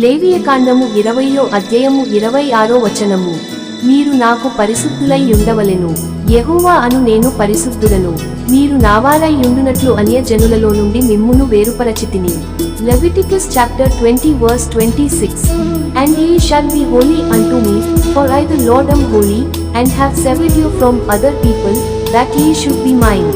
లేవియకాండము 20 మీరు నాకు పరిశుద్ధులై యుండవలెను, యెహోవా అను నేను పరిశుద్ధుడను, మీరు నావారై యుండునట్లు అన్యజనులలో నుండి మిమ్మును వేరుపరచితిని. Leviticus chapter 20 verse 26. And ye shall be holy unto me, for I the Lord am holy, and have severed you from other people, that ye should be mine.